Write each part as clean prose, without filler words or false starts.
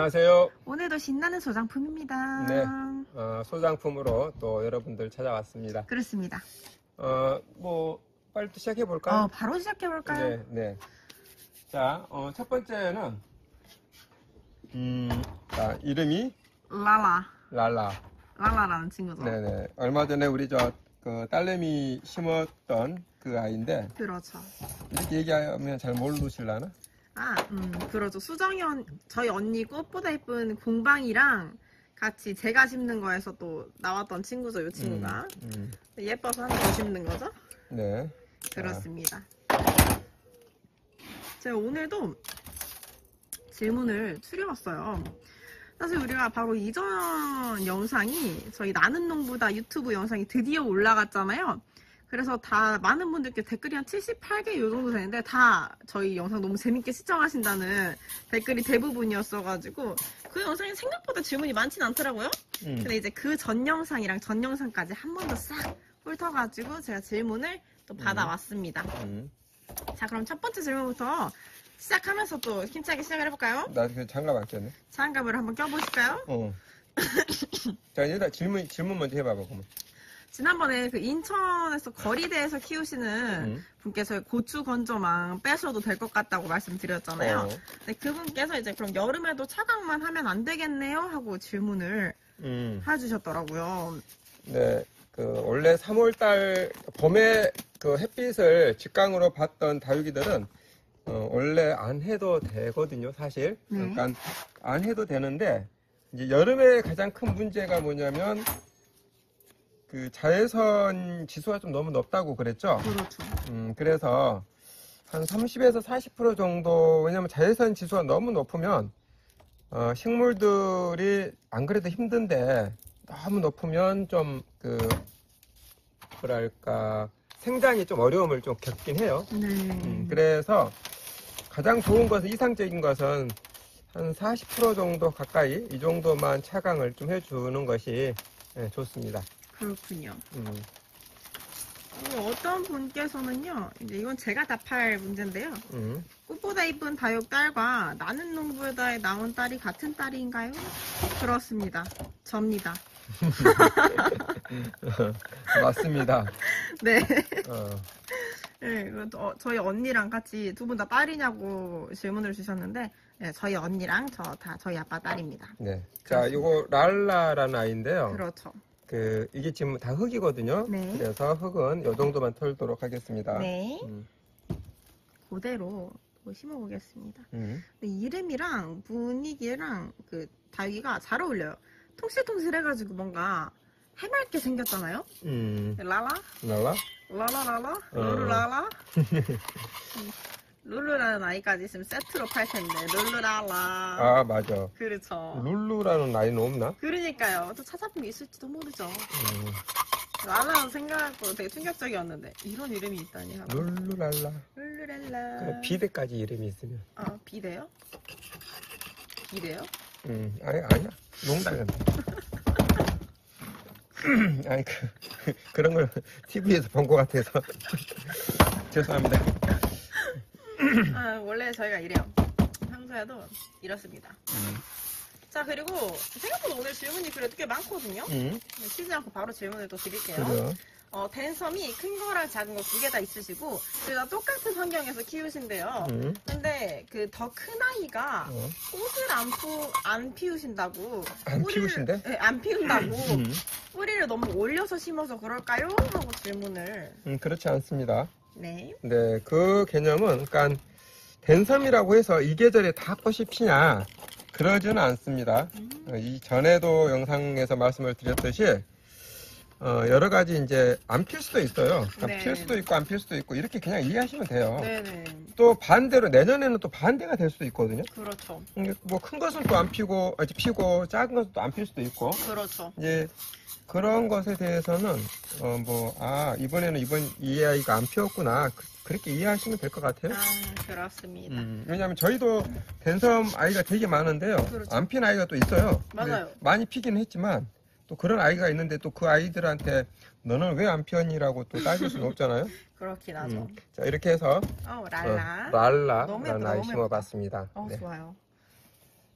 안녕하세요. 오늘도 신나는 소장품입니다. 네, 소장품으로 또 여러분들 찾아왔습니다. 그렇습니다. 뭐 빨리 또 시작해 볼까요? 바로 시작해볼까요? 네, 네. 자, 첫 번째는 자, 이름이 라라라는 친구죠. 네네. 얼마 전에 우리 그 딸내미 심었던 그 아이인데. 그렇죠. 이렇게 얘기하면 잘 모르실라나? 그렇죠. 저희 언니 꽃보다 예쁜 공방이랑 같이 제가 심는 거에서 또 나왔던 친구죠, 이 친구가. 예뻐서 하나 더 심는 거죠? 네. 그렇습니다. 제가 오늘도 질문을 추려왔어요. 사실 우리가 바로 이전 영상이 저희 나는 농부다 유튜브 영상이 드디어 올라갔잖아요. 그래서 다 많은 분들께 댓글이 한 78개 요 정도 되는데 다 저희 영상 너무 재밌게 시청하신다는 댓글이 대부분이었어가지고 그 영상이 생각보다 질문이 많진 않더라고요. 근데 이제 그 전 영상이랑 전 영상까지 한 번 더 싹 훑어가지고 제가 질문을 또 받아왔습니다. 자, 그럼 첫 번째 질문부터 시작하면서 또 힘차게 시작을 해볼까요? 나 그 장갑 안 꼈네. 장갑을 한번 껴보실까요? 자, 일단 질문 먼저 해봐봐, 그러면. 지난번에 그 인천에서 거리대에서 키우시는 분께서 고추 건조망 빼셔도 될 것 같다고 말씀드렸잖아요. 네, 그분께서 이제 그럼 여름에도 차광만 하면 안 되겠네요? 하고 질문을 해주셨더라고요. 네, 그 원래 3월달 봄에 그 햇빛을 직광으로 받던 다육이들은 원래 안 해도 되거든요, 사실. 그러니까 안 해도 되는데 이제 여름에 가장 큰 문제가 뭐냐면 그 자외선 지수가 좀 너무 높다고 그랬죠? 그렇죠. 그래서 한 30에서 40% 정도, 왜냐면 자외선 지수가 너무 높으면 식물들이 안 그래도 힘든데 너무 높으면 좀 뭐랄까 생장이 좀 어려움을 좀 겪긴 해요. 그래서 가장 좋은 것은, 이상적인 것은 한 40% 정도 가까이 이 정도만 차광을 좀 해주는 것이 좋습니다. 그렇군요. 어떤 분께서는요, 이제 이건 제가 답할 문제인데요. 꽃보다 이쁜 다육 딸과 나는 농부에다에 나온 딸이 같은 딸인가요? 그렇습니다. 접니다. 맞습니다. 네. 네, 저희 언니랑 같이 두 분 다 딸이냐고 질문을 주셨는데, 네, 저희 언니랑 저희 아빠 딸입니다. 네. 자, 이거 랄라라는 아이인데요. 그렇죠. 이게 지금 다 흙이거든요. 네. 그래서 흙은 이 정도만 털도록 하겠습니다. 네. 그대로 심어보겠습니다. 음. 이름이랑 분위기랑 그 다육이가 잘 어울려요. 통실통실해가지고 뭔가 해맑게 생겼잖아요. 랄라? 룰루랄라? 룰루라는 아이까지 있으면 세트로 팔 텐데 룰루랄라. 아, 맞아. 그렇죠. 룰루라는 아이는 없나? 그러니까요. 또 찾아보면 있을지도 모르죠. 랄라는 생각하고 되게 충격적이었는데 이런 이름이 있다니 하고. 룰루랄라. 룰루랄라. 비대까지 이름이 있으면. 비대요? 비대요? 아니야. 농담이었네. 아니, 그런 걸 TV에서 본 것 같아서. 죄송합니다. 원래 저희가 이래요. 평소에도 이렇습니다. 자, 그리고 생각보다 오늘 질문이 그래도 꽤 많거든요. 쉬지 않고 바로 질문을 또 드릴게요. 그래요? 댄섬이 큰 거랑 작은 거 두 개 다 있으시고 둘 다 똑같은 환경에서 키우신대요. 근데 그 더 큰 아이가 꽃을 안 피우신다고. 안 피우신대? 네, 안 피운다고. 뿌리를 너무 올려서 심어서 그럴까요? 하고 질문을. 그렇지 않습니다. 네. 네, 그 개념은, 그러니까 댄섬이라고 해서 이 계절에 다 꽃이 피냐, 그러지는 않습니다. 이 전에도 영상에서 말씀을 드렸듯이 여러 가지 이제 안 필 수도 있어요. 그러니까 필 수도 있고 안 필 수도 있고, 이렇게 그냥 이해하시면 돼요. 네네. 또 반대로 내년에는 또 반대가 될 수도 있거든요. 그렇죠. 뭐 큰 것은 또 안 피고 작은 것은 또 안 필 수도 있고. 그렇죠. 이제 그런 것에 대해서는 이번에는 이 아이가 안 피웠구나, 그렇게 이해하시면 될 것 같아요. 그렇습니다. 왜냐하면 저희도 댄섬 아이가 되게 많은데요. 그렇죠. 안 핀 아이가 또 있어요. 맞아요. 많이 피기는 했지만 또 그런 아이가 있는데 또 그 아이들한테 너는 왜 안 피웠니라고 또 따질 수는 없잖아요. 그렇긴 하죠. 자, 이렇게 해서 랄라. 너무 랄라라는 예쁘다, 아이 너무 심어봤습니다. 네. 좋아요.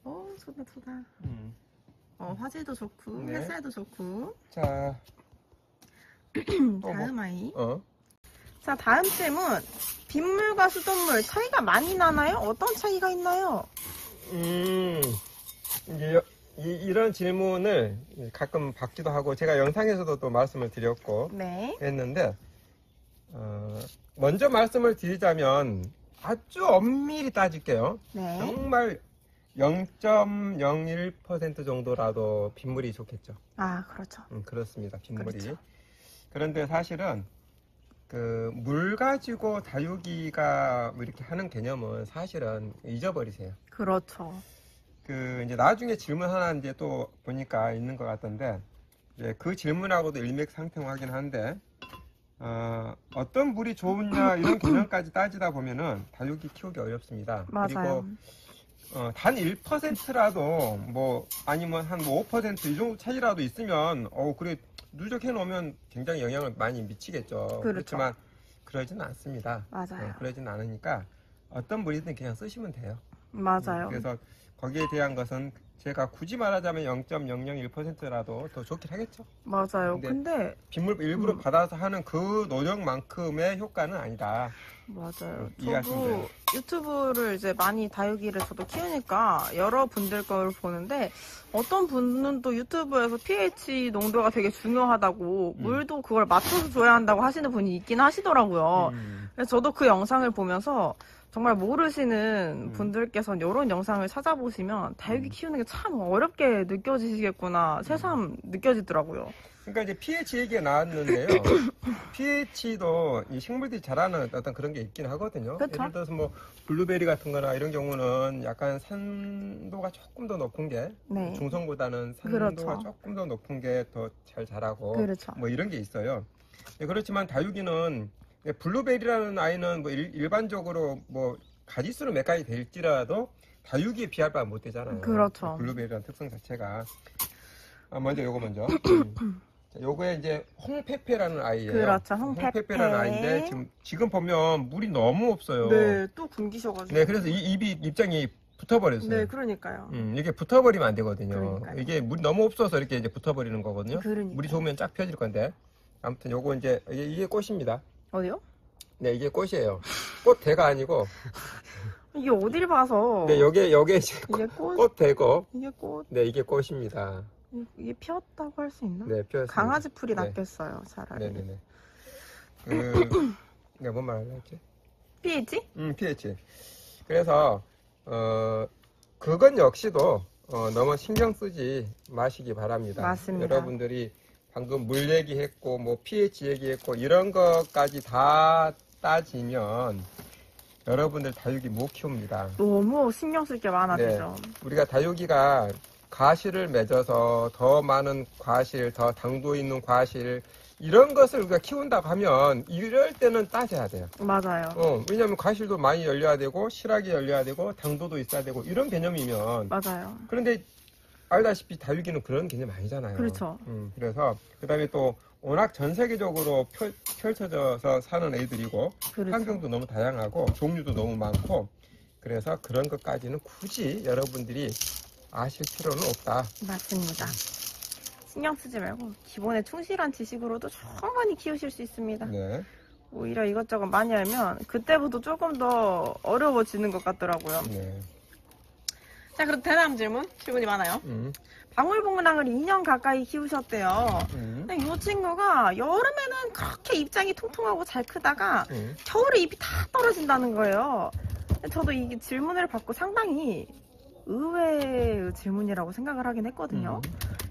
오, 좋다. 화질도 좋고, 네. 햇살도 좋고. 자, 다음 아이. 자, 다음 질문. 빗물과 수돗물 차이가 많이 나나요? 어떤 차이가 있나요? 이제 이런 질문을 가끔 받기도 하고, 제가 영상에서도 또 말씀을 드렸고, 네. 했는데, 먼저 말씀을 드리자면, 아주 엄밀히 따질게요. 네. 정말 0.01% 정도라도 빗물이 좋겠죠. 아, 그렇죠. 그렇습니다. 빗물이. 그렇죠. 그런데 사실은 그 물 가지고 다육이가 뭐 이렇게 하는 개념은 사실은 잊어버리세요. 그렇죠. 그 이제 나중에 질문 하나 이제 또 보니까 있는 것 같던데, 이제 그 질문하고도 일맥상통하긴 한데, 어떤 물이 좋으냐 이런 개념까지 따지다 보면은 다육이 키우기 어렵습니다. 맞아요. 그리고 단 1%라도 뭐 아니면 한 5% 이 정도 차이라도 있으면 그래 누적해 놓으면 굉장히 영향을 많이 미치겠죠. 그렇죠. 그렇지만 그러지는 않습니다. 맞아요. 그러지는 않으니까 어떤 물이든 그냥 쓰시면 돼요. 맞아요. 그래서 거기에 대한 것은 제가 굳이 말하자면 0.001%라도 더 좋긴 하겠죠. 맞아요. 근데 빗물 일부러 받아서 하는 그 노력만큼의 효과는 아니다. 맞아요. 이해하시면 돼요. 저도 유튜브를 이제 많이 다육이를 저도 키우니까 여러 분들 걸 보는데, 어떤 분은 또 유튜브에서 pH 농도가 되게 중요하다고 물도 그걸 맞춰서 줘야 한다고 하시는 분이 있긴 하시더라고요. 그래서 저도 그 영상을 보면서 정말 모르시는 분들께서는 이런 영상을 찾아보시면 다육이 키우는 게 참 어렵게 느껴지시겠구나 새삼 느껴지더라고요. 그러니까 이제 pH 얘기가 나왔는데요. pH도 이 식물들이 자라는 어떤 그런 게 있긴 하거든요. 그쵸? 예를 들어서 뭐 블루베리 같은 거나 이런 경우는 약간 산도가 조금 더 높은 게, 네. 중성보다는 산도가 그렇죠. 조금 더 높은 게 더 잘 자라고, 그렇죠. 뭐 이런 게 있어요. 그렇지만 다육이는 블루베리라는 아이는 뭐 일반적으로 뭐 가지수는 몇 가지 될지라도 다육이에 비할 바는 못 되잖아요. 그렇죠. 블루베리라는 특성 자체가. 먼저 요거 먼저. 자, 요거에 이제 홍페페라는 아이예요. 그렇죠. 홍페페라는 아이인데 지금 보면 물이 너무 없어요. 네, 또 굶기셔가지고. 네, 그래서 입장이 붙어버렸어요. 네, 그러니까요. 이게 붙어버리면 안 되거든요. 그러니까요. 이게 물이 너무 없어서 이렇게 이제 붙어버리는 거거든요. 그러니까요. 물이 좋으면 쫙 펴질 건데. 아무튼 요거 이제 이게 꽃입니다. 어디요? 네, 이게 꽃이에요. 꽃대가 아니고. 이게 어딜 봐서. 네, 요게 이제 이게 꽃. 꽃대고. 이게 꽃. 네, 이게 꽃입니다. 이게 피었다고 할 수 있나? 네, 피었습니다. 강아지 풀이 네. 낫겠어요, 차라리. 네네네. 내가 뭔 말을 했지? pH? pH. 그래서 그건 역시도 너무 신경 쓰지 마시기 바랍니다. 맞습니다. 여러분들이 방금 물 얘기했고 뭐 pH 얘기했고 이런 것까지 다 따지면 여러분들 다육이 못 키웁니다. 너무 신경 쓸 게 많아지죠. 우리가 다육이가 과실을 맺어서 더 많은 과실, 더 당도 있는 과실 이런 것을 우리가 키운다고 하면 이럴 때는 따져야 돼요. 맞아요. 왜냐하면 과실도 많이 열려야 되고 실하게 열려야 되고 당도도 있어야 되고 이런 개념이면. 맞아요. 그런데 알다시피 다육이는 그런 개념 아니잖아요. 그렇죠. 그래서 그다음에 또 워낙 전 세계적으로 펼쳐져서 사는 애들이고 그렇죠. 환경도 너무 다양하고 종류도 너무 많고 그래서 그런 것까지는 굳이 여러분들이 아실 필요는 없다. 맞습니다. 신경 쓰지 말고 기본에 충실한 지식으로도 충분히 키우실 수 있습니다. 네. 오히려 이것저것 많이 알면 그때부터 조금 더 어려워지는 것 같더라고요. 네. 자, 그럼 다음 질문이 많아요. 방울복랑을 2년 가까이 키우셨대요. 근데 이 친구가 여름에는 그렇게 입장이 통통하고 잘 크다가 겨울에 잎이 다 떨어진다는 거예요. 저도 이 질문을 받고 상당히 의외의 질문이라고 생각을 하긴 했거든요.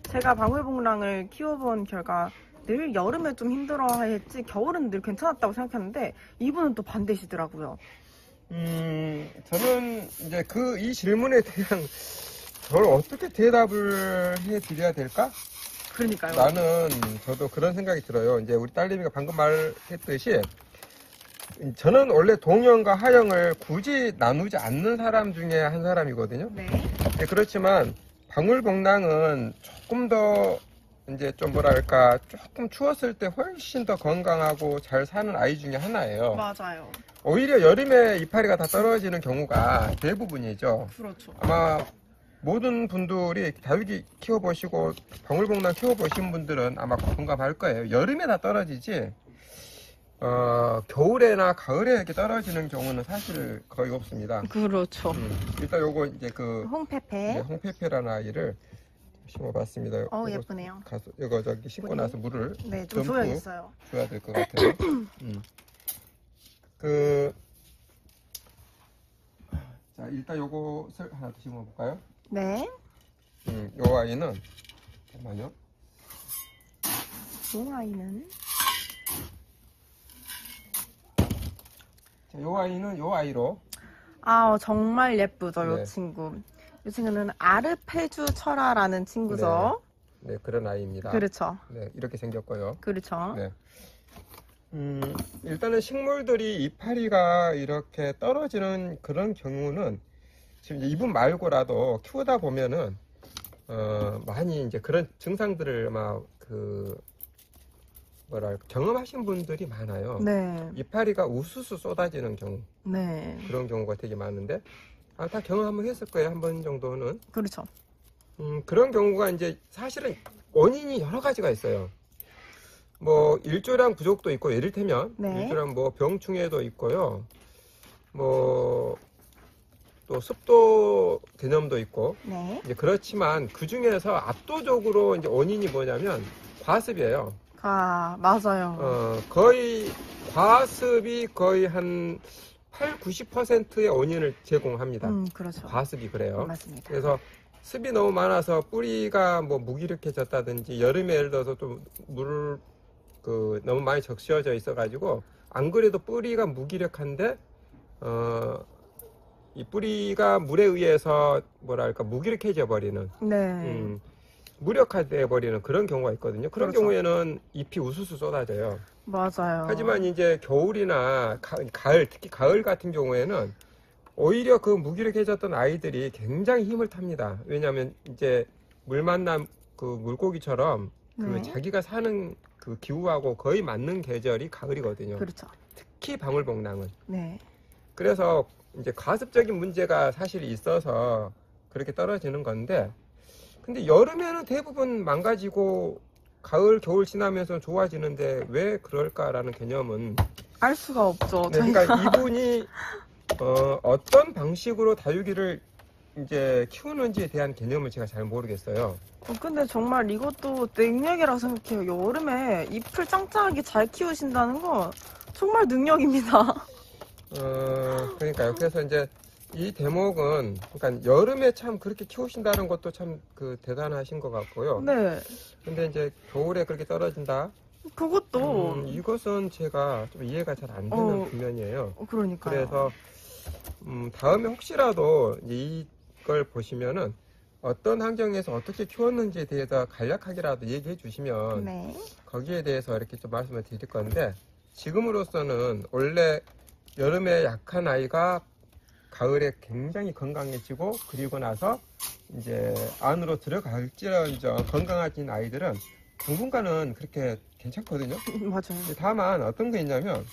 제가 방울복랑을 키워본 결과 늘 여름에 좀 힘들어했지 겨울은 늘 괜찮았다고 생각했는데 이분은 또 반대시더라고요. 저는 이제 이 질문에 대한 저를 어떻게 대답을 해드려야 될까? 그러니까요. 저도 그런 생각이 들어요. 이제 우리 딸내미가 방금 말했듯이 저는 원래 동형과 하형을 굳이 나누지 않는 사람 중에 한 사람이거든요. 네. 네, 그렇지만 방울복랑은 조금 더 이제 좀 뭐랄까 조금 추웠을 때 훨씬 더 건강하고 잘 사는 아이 중에 하나예요. 맞아요. 오히려 여름에 이파리가 다 떨어지는 경우가 대부분이죠. 그렇죠. 아마 모든 분들이 다육이 키워보시고 방울복랑 키워보신 분들은 아마 공감할 거예요. 여름에 다 떨어지지 겨울에나 가을에 이렇게 떨어지는 경우는 사실 거의 없습니다. 그렇죠. 일단 요거 이제 그 홍페페. 네, 홍페페라는 아이를 심어봤습니다. 예쁘네요. 이거 저기 심고 나서 물을 네, 좀 듬뿍 줘야겠어요. 줘야 될 것 같아요. 자, 일단 요것을 하나 더 심어볼까요? 네. 요 아이는 잠깐만요. 이 아이는 자, 요 아이는 요 아이로 정말 예쁘죠, 네. 이 친구. 이 친구는 아르페주 철화라는 친구죠. 네, 그런 아이입니다. 그렇죠. 네, 이렇게 생겼고요. 그렇죠. 네. 일단은 식물들이 이파리가 이렇게 떨어지는 그런 경우는 지금 이분 말고라도 키우다 보면은 많이 이제 그런 증상들을 뭐랄까 경험하신 분들이 많아요. 네. 이파리가 우수수 쏟아지는 경우 네. 그런 경우가 되게 많은데 다 경험 한번 했을 거예요. 한 번 정도는. 그렇죠. 그런 경우가 이제 사실은 원인이 여러 가지가 있어요. 뭐 일조량 부족도 있고 이를테면 네. 일조량 뭐 병충해도 있고요. 뭐 또 습도 개념도 있고. 네. 이제 그렇지만 그 중에서 압도적으로 이제 원인이 뭐냐면 과습이에요. 맞아요. 거의 과습이 거의 한 80-90%의 원인을 제공합니다. 그렇죠. 과습이 그래요. 맞습니다. 그래서 습이 너무 많아서 뿌리가 뭐 무기력해졌다든지 여름에 예를 들어서 좀 물을 너무 많이 적셔져 있어가지고 안 그래도 뿌리가 무기력한데 이 뿌리가 물에 의해서 뭐랄까 무기력해져 버리는 네. 무력화돼 버리는 그런 경우가 있거든요. 그런 그렇죠. 경우에는 잎이 우수수 쏟아져요. 맞아요. 하지만 이제 겨울이나 가을, 특히 가을 같은 경우에는 오히려 그 무기력해졌던 아이들이 굉장히 힘을 탑니다. 왜냐하면 이제 물 만난 그 물고기처럼 네. 자기가 사는 그 기후하고 거의 맞는 계절이 가을이거든요. 그렇죠. 특히 방울복랑은. 네. 그래서 이제 과습적인 문제가 사실 있어서 그렇게 떨어지는 건데, 근데 여름에는 대부분 망가지고 가을, 겨울 지나면서 좋아지는데 왜 그럴까라는 개념은 알 수가 없죠. 네, 그러니까 이분이 어떤 방식으로 다육이를 이제 키우는지에 대한 개념을 제가 잘 모르겠어요. 근데 정말 이것도 능력이라고 생각해요. 여름에 잎을 짱짱하게 잘 키우신다는 거 정말 능력입니다. 그러니까요. 그래서 이제 이 대목은 그러니까 여름에 참 그렇게 키우신다는 것도 참 대단하신 것 같고요. 네. 근데 이제 겨울에 그렇게 떨어진다. 그것도 이것은 제가 좀 이해가 잘 안 되는 부면이에요. 그러니까요. 그래서 다음에 혹시라도 이걸 보시면은 어떤 환경에서 어떻게 키웠는지에 대해서 간략하게라도 얘기해 주시면 네. 거기에 대해서 이렇게 좀 말씀을 드릴 건데 지금으로서는 원래 여름에 약한 아이가 가을에 굉장히 건강해지고 그리고 나서 이제 안으로 들어갈지언정 건강해진 아이들은 당분간은 그렇게 괜찮거든요. 맞아요. 다만 어떤 게 있냐면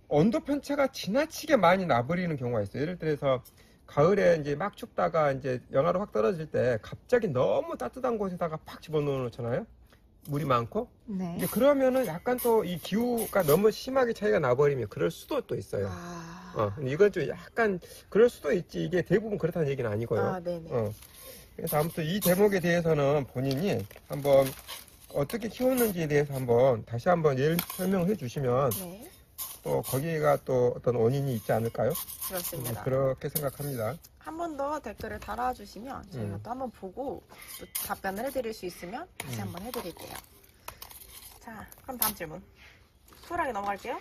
온도 편차가 지나치게 많이 나버리는 경우가 있어요. 예를 들어서 가을에 이제 막 춥다가 이제 영하로 확 떨어질 때 갑자기 너무 따뜻한 곳에다가 팍 집어넣어 놓잖아요. 물이 많고. 네. 이제 그러면은 약간 또 이 기후가 너무 심하게 차이가 나버리면 그럴 수도 또 있어요. 근데 이건 좀 약간 그럴 수도 있지. 이게 대부분 그렇다는 얘기는 아니고요. 네네. 그래서 아무튼 이 대목에 대해서는 본인이 한번 어떻게 키웠는지에 대해서 다시 한번 예를 설명을 해주시면 네. 또 거기가 또 어떤 원인이 있지 않을까요? 그렇습니다. 그렇게 생각합니다. 한 번 더 댓글을 달아주시면 저희가 또 한번 보고 또 답변을 해드릴 수 있으면 다시 한번 해드릴게요. 자, 그럼 다음 질문. 쿨하게 넘어갈게요.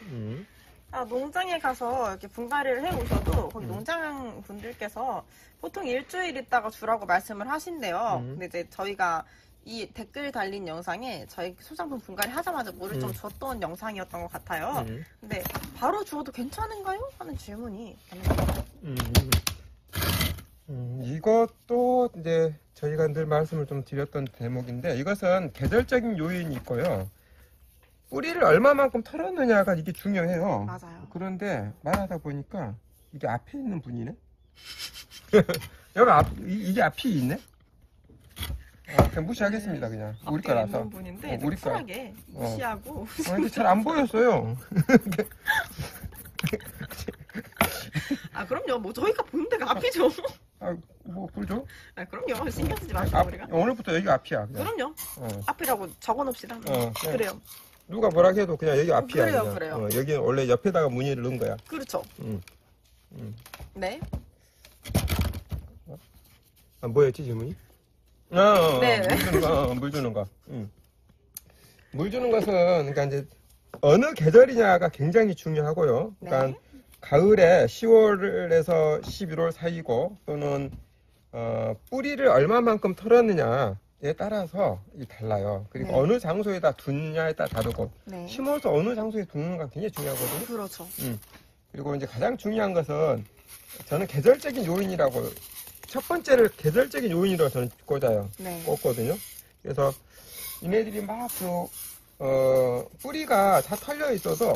농장에 가서 이렇게 분갈이를 해오셔도 거기 농장 분들께서 보통 일주일 있다가 주라고 말씀을 하신대요. 근데 이제 저희가 이 댓글 달린 영상에 저희 소장품 분갈이 하자마자 물을 좀 줬던 영상이었던 것 같아요. 근데 바로 주어도 괜찮은가요? 하는 질문이 있습니다. 이것도 이제 저희가 늘 말씀을 좀 드렸던 대목인데 이것은 계절적인 요인이 있고요. 뿌리를 얼마만큼 털었느냐가 이게 중요해요. 맞아요. 그런데 말하다 보니까 이게 앞에 있는 분이네. 여기 이게 앞이 있네? 그냥 무시하겠습니다, 그냥. 우리 앞에 거라서. 있는 분인데 우리 거. 쿨하게 무시하고. 근데 잘 안 보였어요. 아 그럼요. 뭐 저희가 보는 데가 앞이죠. 뭐, 그러죠? 아 그럼요. 신경 쓰지 마시고 우리가. 오늘부터 여기가 앞이야, 그냥. 그럼요. 어. 앞이라고 적어놓읍시다. 그냥 그래요. 누가 뭐라 해도 그냥 여기 앞이야. 그래요, 그냥. 그래요. 여기는 원래 옆에다가 무늬를 넣은 거야. 그렇죠. 네. 뭐였지, 질문이? 네. 물 주는 거, 물 주는 거. 물 주는 것은, 그러니까 이제, 어느 계절이냐가 굉장히 중요하고요. 그러니까, 네. 가을에 10월에서 11월 사이고, 또는, 뿌리를 얼마만큼 털었느냐에 따라서 달라요. 그리고 네. 어느 장소에다 두느냐에 따라 다르고, 네. 심어서 어느 장소에 두는가 굉장히 중요하거든요. 그렇죠. 그리고 이제 가장 중요한 것은, 저는 계절적인 요인이라고, 첫 번째를 계절적인 요인이라고 저는 꽂아요. 네. 꽂거든요. 그래서 얘네들이 막 뿌리가 다 털려 있어도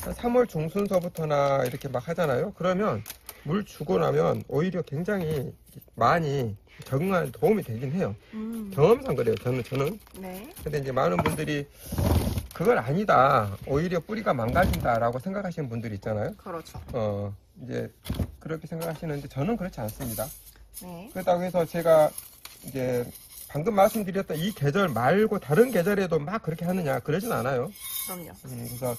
한 3월 중순서부터나 이렇게 막 하잖아요. 그러면 물 주고 나면 오히려 굉장히 많이 적응하는 도움이 되긴 해요. 경험상 그래요. 저는. 네. 근데 이제 많은 분들이 그건 아니다. 오히려 뿌리가 망가진다라고 생각하시는 분들이 있잖아요. 그렇죠. 이제 그렇게 생각하시는데 저는 그렇지 않습니다. 네. 그렇다고 해서 제가 이제 방금 말씀드렸던 이 계절 말고 다른 계절에도 막 그렇게 하느냐 그러진 않아요. 그럼요. 그래서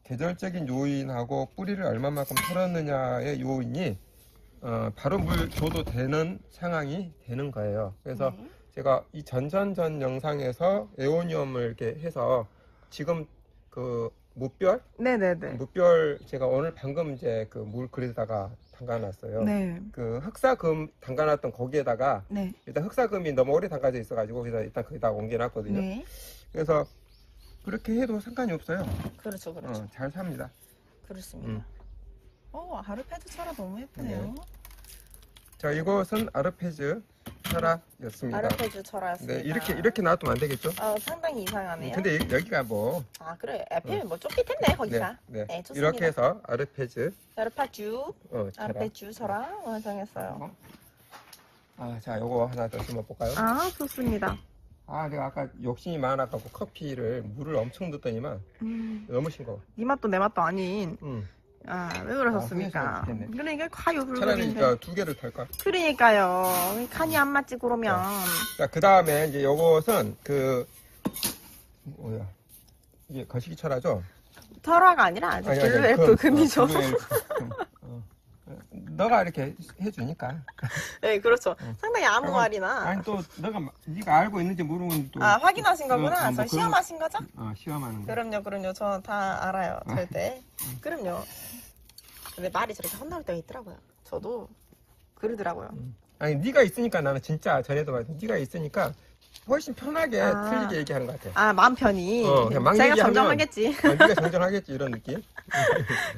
계절적인 요인하고 뿌리를 얼마만큼 털었느냐의 요인이 바로 물 줘도 되는 상황이 되는 거예요. 그래서 네. 제가 이 전전전 영상에서 에오니움을 이렇게 해서 지금 그 무별 네네네. 무별 제가 오늘 방금 이제 그 물 그릇에다가 담가놨어요. 네. 그 흑사금 담가놨던 거기에다가 네. 일단 흑사금이 너무 오래 담가져 있어가지고 그래서 일단 거기다 옮겨놨거든요. 네. 그래서 그렇게 해도 상관이 없어요. 그렇죠. 그렇죠. 잘 삽니다. 그렇습니다. 아르페드 철화 너무 예쁘네요. 네. 자, 이것은 아르페즈 철화였습니다. 아르페드 철화였습니다. 네, 이렇게 놔두면 안 되겠죠? 상당히 이상하네요. 근데 여기가 뭐 그래. 앞에 뭐 좁깃했네 거기가. 네, 네, 좋습니다. 이렇게 해서 아르페즈 아르파주, 철화. 아르페주 철화 완성했어요. 자, 요거 하나 더 심어볼까요? 좋습니다. 내가 아까 욕심이 많아가지고 커피를 물을 엄청 넣었더니만 너무 싱거워. 네 맛도 내 맛도 아닌. 왜 그러셨습니까? 후회스럽겠네. 그러니까 가요 차라리 불급인데. 그러니까 두 개를 탈까? 그러니까요. 간이 안 맞지 그러면. 자, 그 다음에 이제 요것은 이게 거시기 철화죠? 철화가 아니라 아주 아니, 블루 엘프 금이죠. 블루 엘프 금. 너가 이렇게 해주니까. 네, 그렇죠. 상당히 아무 그리고, 말이나. 아니 또 네가 알고 있는지 모르면 또. 확인하신 거구나. 뭐 저 시험하신 거죠? 시험하는 거. 그럼요. 저 다 알아요. 절대. 그럼요. 근데 말이 저렇게 헛나올 때가 있더라고요. 저도 그러더라고요. 아니 네가 있으니까 나는 진짜 전에도 말했지만 네가 있으니까 훨씬 편하게 틀리게 얘기하는 것 같아. 마음 편히. 그냥 막 제가 얘기하면, 정정하겠지. 네가 정정하겠지 이런 느낌.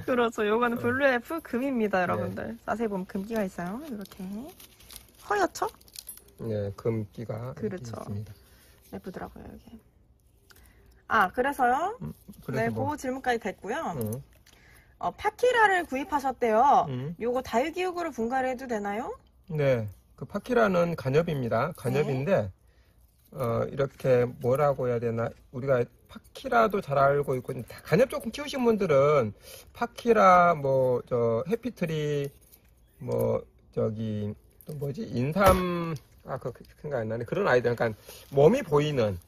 그렇죠. 요거는 블루 엘프 금입니다, 여러분들. 자세히 보면 금기가 있어요. 이렇게. 허옇죠? 네, 금기가 그렇죠. 있습니다. 예쁘더라고요, 여기. 그래서요. 그래서 네, 뭐, 그 질문까지 됐고요. 파키라를 구입하셨대요. 요거 다육이육으로 분갈이 해도 되나요? 네, 그 파키라는 간엽입니다. 간엽인데 이렇게 뭐라고 해야 되나, 우리가 파키라도 잘 알고 있고 간엽 조금 키우신 분들은 파키라 뭐 저 해피트리 뭐 저기 또 뭐지 인삼 그 생각 안 나네. 그런 아이들 그러니까 몸이 보이는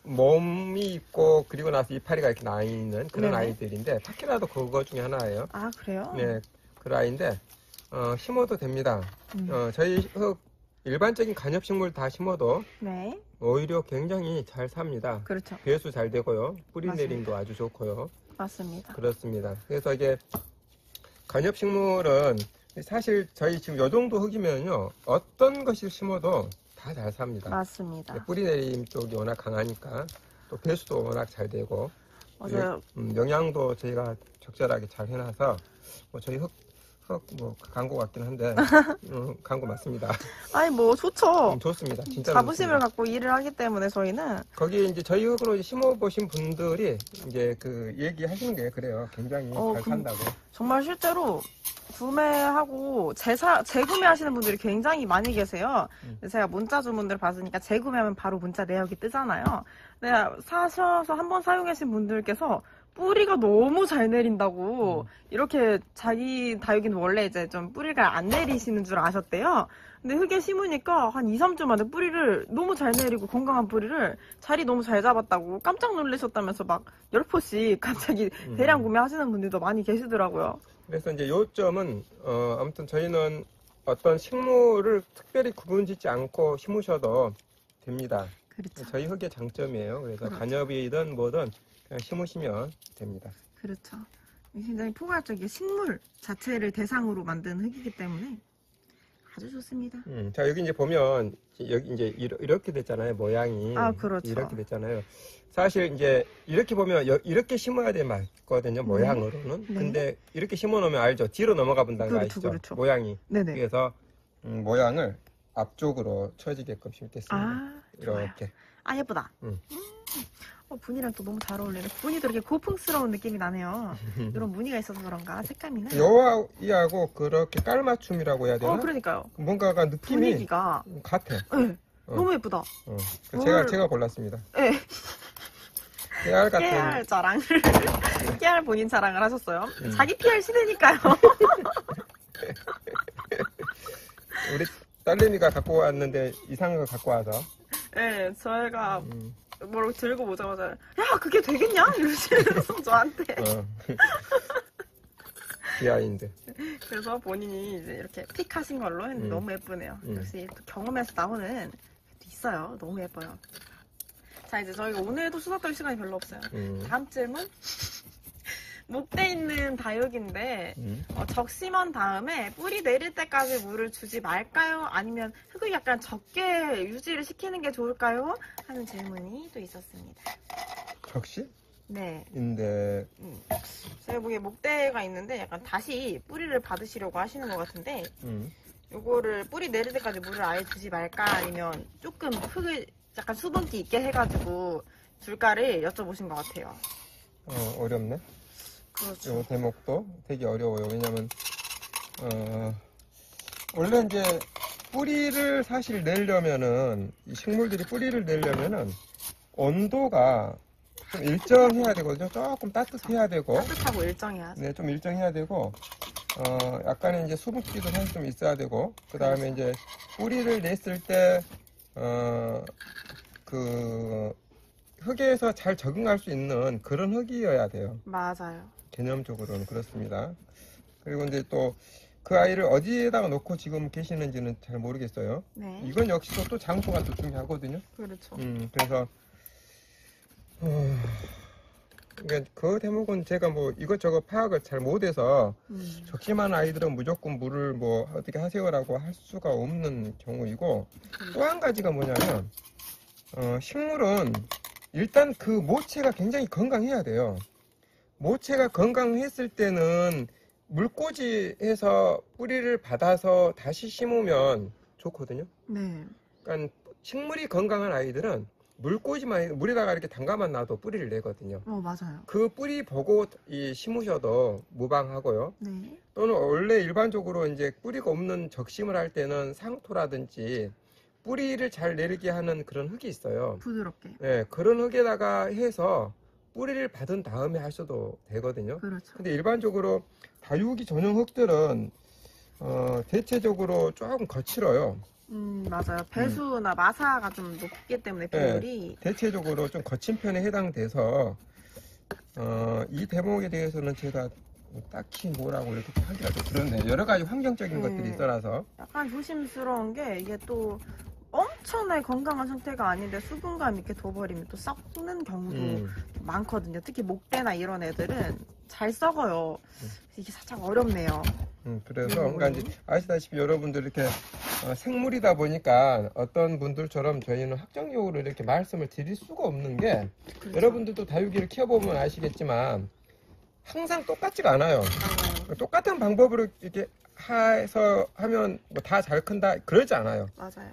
몸이 있고 그리고 나서 이파리가 이렇게 나 있는 그런 네네. 아이들인데 파키라도 그거 중에 하나예요. 그래요? 네, 그 아이인데 심어도 됩니다. 저희 일반적인 간엽식물 다 심어도 네. 오히려 굉장히 잘 삽니다. 그렇죠. 배수 잘 되고요. 뿌리 맞습니다. 내림도 아주 좋고요. 맞습니다. 그렇습니다. 그래서 이게 간엽식물은 사실 저희 지금 요 정도 흙이면요. 어떤 것을 심어도 다 잘 삽니다. 맞습니다. 뿌리 내림 쪽이 워낙 강하니까 또 배수도 워낙 잘 되고 맞아요. 영양도 저희가 적절하게 잘 해놔서 뭐 저희 뭐 광고 같긴 한데 광고 맞습니다. 아니 뭐 좋죠. 좋습니다. 진짜 자부심을 좋습니다. 갖고 일을 하기 때문에 저희는 거기 이제 저희 흙으로 심어보신 분들이 이제 그 얘기하시는 게 그래요. 굉장히 잘 산다고. 정말 실제로 구매하고 재구매하시는 분들이 굉장히 많이 계세요. 제가 문자 주문들을 받으니까 재구매하면 바로 문자 내역이 뜨잖아요. 근데 사셔서 한번 사용하신 분들께서 뿌리가 너무 잘 내린다고 이렇게 자기 다육이는 원래 이제 좀 뿌리가 안 내리시는 줄 아셨대요. 근데 흙에 심으니까 한 2, 3주 만에 뿌리를 너무 잘 내리고 건강한 뿌리를 자리 너무 잘 잡았다고 깜짝 놀라셨다면서 막 10포씩 갑자기 대량 구매하시는 분들도 많이 계시더라고요. 그래서 이제 요점은 아무튼 저희는 어떤 식물을 특별히 구분짓지 않고 심으셔도 됩니다. 그렇죠. 저희 흙의 장점이에요. 그래서 그렇죠. 관엽이든 뭐든 그냥 심으시면 됩니다. 그렇죠. 굉장히 포괄적인 식물 자체를 대상으로 만든 흙이기 때문에 아주 좋습니다. 자, 여기 이제 보면 여기 이제 이렇게 됐잖아요. 모양이. 아, 그렇죠. 이렇게 됐잖아요. 사실 이제 이렇게 보면 이렇게 심어야 돼 맞거든요. 모양으로는. 네. 근데 이렇게 심어 놓으면 알죠. 뒤로 넘어가 본다는 거 그렇죠, 아시죠? 그렇죠. 모양이. 네네. 그래서 모양을 앞쪽으로 쳐지게끔 심겠습니다. 아, 좋아요. 이렇게. 아, 예쁘다. 분이랑 또 너무 잘 어울리네. 분이도 이렇게 고풍스러운 느낌이 나네요. 이런 무늬가 있어서 그런가 색감이는. 요하고 그렇게 깔맞춤이라고 해야 되나? 그러니까요. 뭔가가 느낌이 분위기가 같아. 네, 너무 예쁘다. 제가 골랐습니다. 네. 깨알 같은. 깨알 자랑을 깨알 본인 자랑을 하셨어요. 자기 PR 시대니까요. 우리 딸내미가 갖고 왔는데 이상한 거 갖고 와서. 네, 저희가 뭐라고 들고 오자마자 야 그게 되겠냐 이러시면서 저한테. 비하인드. 그래서 본인이 이제 이렇게 픽하신 걸로 했는데 너무 예쁘네요. 역시 또 경험에서 나오는 게 있어요. 너무 예뻐요. 자, 이제 저희가 오늘도 수다 떨 시간이 별로 없어요. 다음 질문. 목대 있는 다육인데 적심한 다음에 뿌리 내릴 때까지 물을 주지 말까요? 아니면 흙을 약간 적게 유지를 시키는 게 좋을까요? 하는 질문이 또 있었습니다. 적시? 네. 인데. 제가 보기에 목대가 있는데 약간 다시 뿌리를 받으시려고 하시는 것 같은데 요거를 뿌리 내릴 때까지 물을 아예 주지 말까? 아니면 조금 흙을 약간 수분기 있게 해가지고 줄까를 여쭤보신 것 같아요. 어렵네. 그렇죠. 이 대목도 되게 어려워요. 왜냐면 원래 이제 뿌리를 사실 내려면은 이 식물들이 뿌리를 내려면은 온도가 좀 일정해야 되거든요. 조금 따뜻해야 되고. 따뜻하고 일정해야죠. 네, 좀 일정해야 되고. 약간의 이제 수분기도 사실 좀 있어야 되고. 그 다음에 이제 뿌리를 냈을 때 그 흙에서 잘 적응할 수 있는 그런 흙이어야 돼요. 맞아요. 개념적으로는 그렇습니다. 그리고 이제 또 그 아이를 어디에다가 놓고 지금 계시는지는 잘 모르겠어요. 네. 이건 역시 또 장소가 또 중요하거든요. 그렇죠. 그래서 그러니까 그 대목은 제가 뭐 이것저것 파악을 잘 못해서 적심한 아이들은 무조건 물을 뭐 어떻게 하세요라고 할 수가 없는 경우이고, 또 한 가지가 뭐냐면 식물은 일단 그 모체가 굉장히 건강해야 돼요. 모체가 건강했을 때는 물꽂이해서 뿌리를 받아서 다시 심으면 좋거든요. 네. 그러니까 식물이 건강한 아이들은 물에다가 이렇게 담가만 놔도 뿌리를 내거든요. 맞아요. 그 뿌리 보고 심으셔도 무방하고요. 네. 또는 원래 일반적으로 이제 뿌리가 없는 적심을 할 때는 상토라든지 뿌리를 잘 내리게 하는 그런 흙이 있어요. 부드럽게. 네, 그런 흙에다가 해서 뿌리를 받은 다음에 하셔도 되거든요. 그렇죠. 근데 일반적으로 다육이 전용 흙들은 대체적으로 조금 거칠어요. 맞아요. 배수나 마사가 좀 높기 때문에 비율이. 대체적으로 좀 거친 편에 해당돼서 이 대목에 대해서는 제가 딱히 뭐라고 이렇게 하기가 좀 그렇네요. 여러 가지 환경적인 것들이 있어서 약간 조심스러운 게 이게 또 엄청나게 건강한 상태가 아닌데 수분감 있게 둬버리면 또 썩는 경우도 많거든요. 특히 목대나 이런 애들은 잘 썩어요. 이게 살짝 어렵네요. 그래서 그러니까 이제 아시다시피 여러분들 이렇게 생물이다 보니까 어떤 분들처럼 저희는 확정적으로 이렇게 말씀을 드릴 수가 없는 게, 그렇죠. 여러분들도 다육이를 키워보면 아시겠지만 항상 똑같지가 않아요. 똑같은 방법으로 이렇게 해서 하면 뭐 다 잘 큰다 그러지 않아요. 맞아요.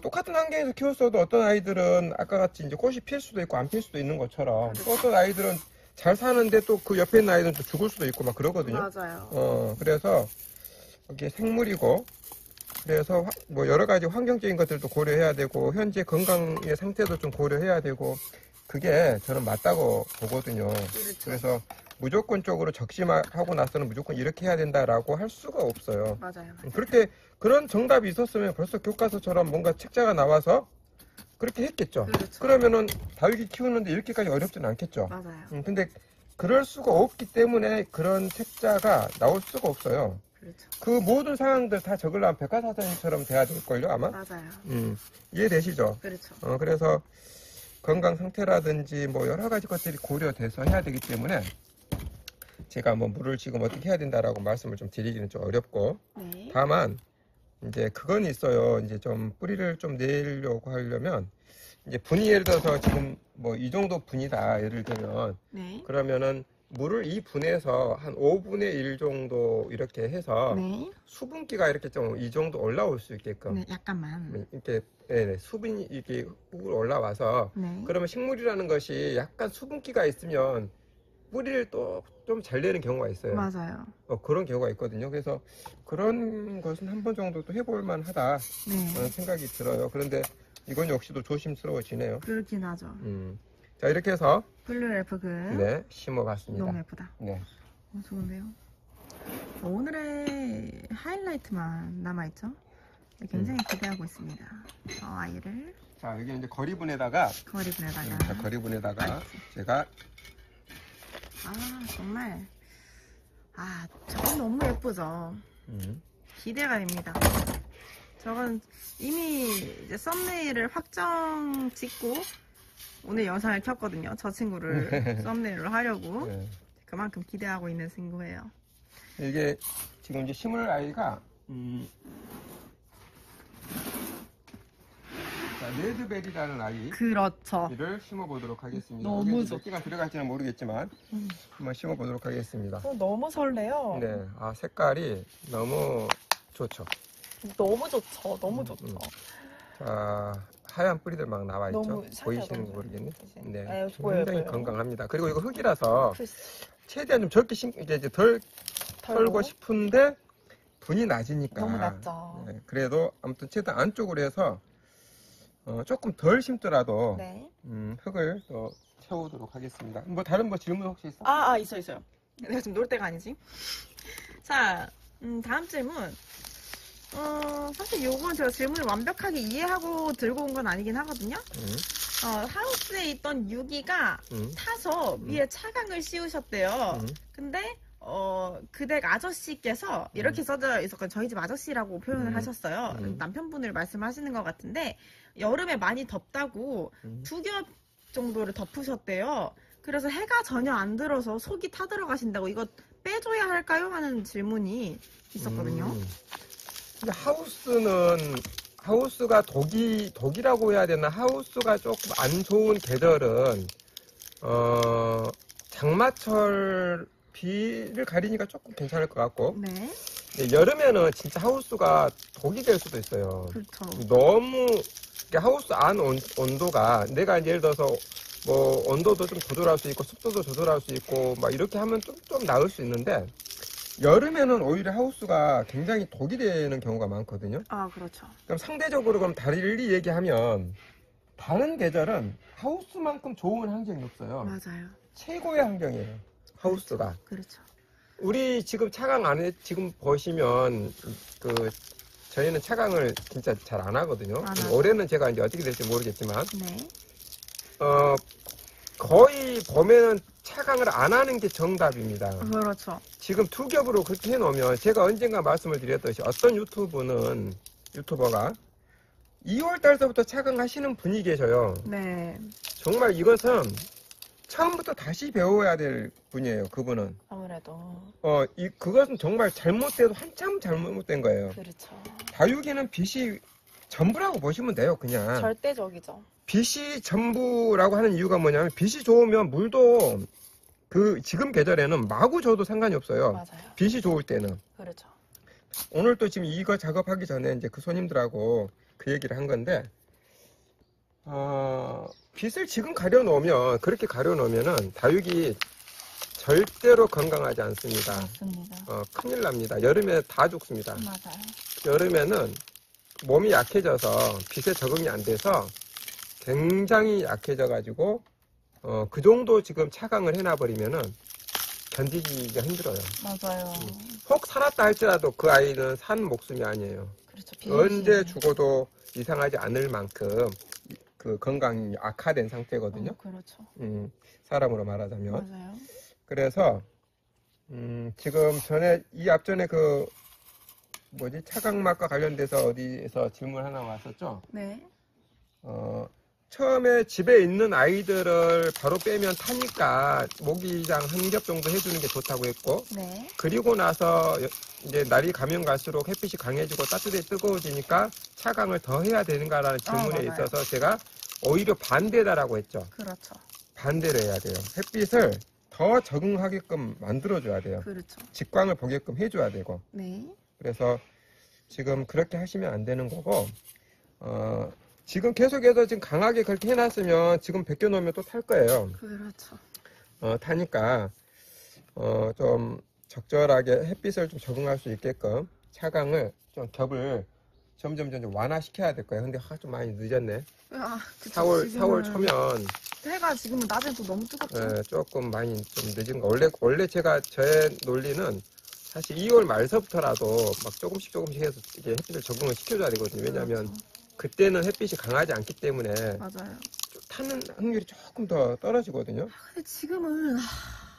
똑같은 환경에서 키웠어도 어떤 아이들은 아까 같이 이제 꽃이 필 수도 있고 안 필 수도 있는 것처럼 또 어떤 아이들은 잘 사는데 또 그 옆에 있는 아이들은 또 죽을 수도 있고 막 그러거든요. 맞아요. 그래서 이게 생물이고 그래서 뭐 여러 가지 환경적인 것들도 고려해야 되고 현재 건강의 상태도 좀 고려해야 되고 그게 저는 맞다고 보거든요. 그렇죠. 그래서 무조건적으로 적심하고 나서는 무조건 이렇게 해야 된다라고 할 수가 없어요. 맞아요. 그렇게 그런 정답이 있었으면 벌써 교과서처럼 뭔가 책자가 나와서 그렇게 했겠죠. 그렇죠. 그러면은 다육이 키우는데 이렇게까지 어렵지는 않겠죠. 맞아요. 근데 그럴 수가 없기 때문에 그런 책자가 나올 수가 없어요. 그렇죠. 그 모든 상황들 다 적으려면 백과사전처럼 돼야 될걸요, 아마? 맞아요. 이해되시죠? 그렇죠. 그래서 건강 상태라든지 뭐 여러 가지 것들이 고려돼서 해야 되기 때문에 제가 뭐 물을 지금 어떻게 해야 된다라고 말씀을 좀 드리기는 좀 어렵고 네. 다만 이제 그건 있어요. 이제 좀 뿌리를 좀 내려고 하려면 이제 분이 예를 들어서 지금 뭐 이 정도 분이다 예를 들면 네. 그러면은 물을 이 분에서 한 5분의 1 정도 이렇게 해서 네. 수분기가 이렇게 좀 이 정도 올라올 수 있게끔 네. 약간만. 이렇게 수분이 이렇게 훅 올라와서 네. 그러면 식물이라는 것이 약간 수분기가 있으면 뿌리를 또 좀 잘 내는 경우가 있어요. 맞아요. 그런 경우가 있거든요. 그래서 그런 것은 한 번 정도 또 해볼 만하다 네. 생각이 들어요. 그런데 이건 역시도 조심스러워지네요. 그렇긴 하죠. 자 이렇게 해서 블루엘프금. 네 심어봤습니다. 너무 예쁘다. 네. 좋은데요. 오늘의 하이라이트만 남아있죠. 굉장히 기대하고 있습니다. 아이를 자 여기 이제 거리분에다가 거리분에다가. 거리분에다가 제가 정말 저건 너무 예쁘죠. 기대가 됩니다. 저건 이미 이제 썸네일을 확정 짓고 오늘 영상을 켰거든요. 저 친구를 썸네일로 하려고. 네. 그만큼 기대하고 있는 친구예요. 이게 지금 이제 심을 아이가 자, 레드베리라는 아이를 그렇죠. 심어보도록 하겠습니다. 너무 여기 좋- 몇 개가 들어갈지는 모르겠지만 한번 심어보도록 하겠습니다. 너무 설레요. 네, 색깔이 너무 좋죠. 너무 좋죠. 너무 좋죠. 자, 하얀 뿌리들 막 나와 있죠. 너무 상쾌하다, 보이시는 거 너무 모르겠네. 보이시네. 네, 보여요, 굉장히 보여요. 건강합니다. 그리고 이거 흙이라서 최대한 좀 적게 이제 덜 털고 싶은데 분이 낮으니까. 너무 낮죠. 네, 그래도 아무튼 최대한 안쪽으로 해서 조금 덜 심더라도 네. 흙을 더 채우도록 하겠습니다. 뭐 다른 뭐 질문 혹시 있어? 있어요. 내가 지금 놀 때가 아니지. 자, 다음 질문. 사실 요건 제가 질문을 완벽하게 이해하고 들고 온 건 아니긴 하거든요. 하우스에 있던 유기가 타서 위에 차강을 씌우셨대요. 근데 그 댁 아저씨께서 이렇게 써져 있었거든요. 저희 집 아저씨라고 표현을 하셨어요. 남편분을 말씀하시는 것 같은데 여름에 많이 덥다고 2겹 정도를 덮으셨대요. 그래서 해가 전혀 안 들어서 속이 타들어가신다고 이거 빼줘야 할까요? 하는 질문이 있었거든요. 근데 하우스가 독이라고 해야 되나? 하우스가 조금 안 좋은 계절은 장마철 비를 가리니까 조금 괜찮을 것 같고 네. 여름에는 진짜 하우스가 독이 될 수도 있어요. 그렇죠. 너무 하우스 안 온도가 내가 예를 들어서 뭐 온도도 좀 조절할 수 있고 습도도 조절할 수 있고 막 이렇게 하면 좀 나을 수 있는데 여름에는 오히려 하우스가 굉장히 독이 되는 경우가 많거든요. 그렇죠. 그럼 상대적으로 그럼 달리 얘기하면 다른 계절은 하우스만큼 좋은 환경이 없어요. 맞아요. 최고의 환경이에요. 하우스가. 그렇죠. 우리 지금 차강 안에 지금 보시면 저희는 차강을 진짜 잘 안 하거든요. 안 하죠. 올해는 제가 이제 어떻게 될지 모르겠지만 네. 거의 봄에는 차강을 안 하는 게 정답입니다. 그렇죠. 지금 2겹으로 그렇게 해놓으면 제가 언젠가 말씀을 드렸듯이 어떤 유튜버가 2월 달서부터 차강하시는 분이 계셔요. 네. 정말 이것은 처음부터 다시 배워야 될 분이에요. 그분은. 아무래도. 그것은 정말 잘못돼도 한참 잘못된 거예요. 그렇죠. 다육이는 빛이 전부라고 보시면 돼요. 그냥. 절대적이죠. 빛이 전부라고 하는 이유가 뭐냐면 빛이 좋으면 물도 지금 계절에는 마구 줘도 상관이 없어요. 맞아요. 빛이 좋을 때는. 그렇죠. 오늘 또 지금 이거 작업하기 전에 이제 그 손님들하고 그 얘기를 한 건데, 빛을 지금 가려놓으면, 그렇게 가려놓으면은 다육이 절대로 건강하지 않습니다. 맞습니다. 큰일 납니다. 여름에 다 죽습니다. 맞아요. 여름에는 몸이 약해져서 빛에 적응이 안 돼서 굉장히 약해져가지고, 그 정도 지금 차광을 해놔버리면은 견디기가 힘들어요. 맞아요. 혹 살았다 할지라도 그 아이는 산 목숨이 아니에요. 그렇죠. 언제 죽어도 이상하지 않을 만큼 그 건강이 악화된 상태거든요. 그렇죠. 사람으로 말하자면. 맞아요. 그래서 지금 전에 이 앞전에 그 차광막과 관련돼서 어디에서 질문 하나 왔었죠. 네. 처음에 집에 있는 아이들을 바로 빼면 타니까 모기장 한 겹 정도 해주는 게 좋다고 했고, 네. 그리고 나서 이제 날이 가면 갈수록 햇빛이 강해지고 따뜻해 뜨거워지니까 차광을 더 해야 되는가라는 질문에 맞아요. 있어서 제가 오히려 반대다라고 했죠. 그렇죠. 반대로 해야 돼요. 햇빛을 더 적응하게끔 만들어줘야 돼요. 그렇죠. 직광을 보게끔 해줘야 되고. 네. 그래서 지금 그렇게 하시면 안 되는 거고, 지금 계속해서 지금 강하게 그렇게 해놨으면 지금 벗겨놓으면 또 탈 거예요. 그렇죠. 타니까 좀 적절하게 햇빛을 좀 적응할 수 있게끔 차광을 좀 겹을 점점 완화시켜야 될 거예요. 근데 좀 많이 늦었네. 그쵸. 4월 초면 해가 지금은 낮에 또 너무 뜨겁죠. 조금 많이 좀 늦은 거. 원래 제가 저의 논리는 사실 2월 말서부터라도 막 조금씩 해서 이게 햇빛을 적응을 시켜줘야 되거든요. 왜냐하면 그렇죠. 그때는 햇빛이 강하지 않기 때문에 맞아요. 타는 확률이 조금 더 떨어지거든요. 근데 지금은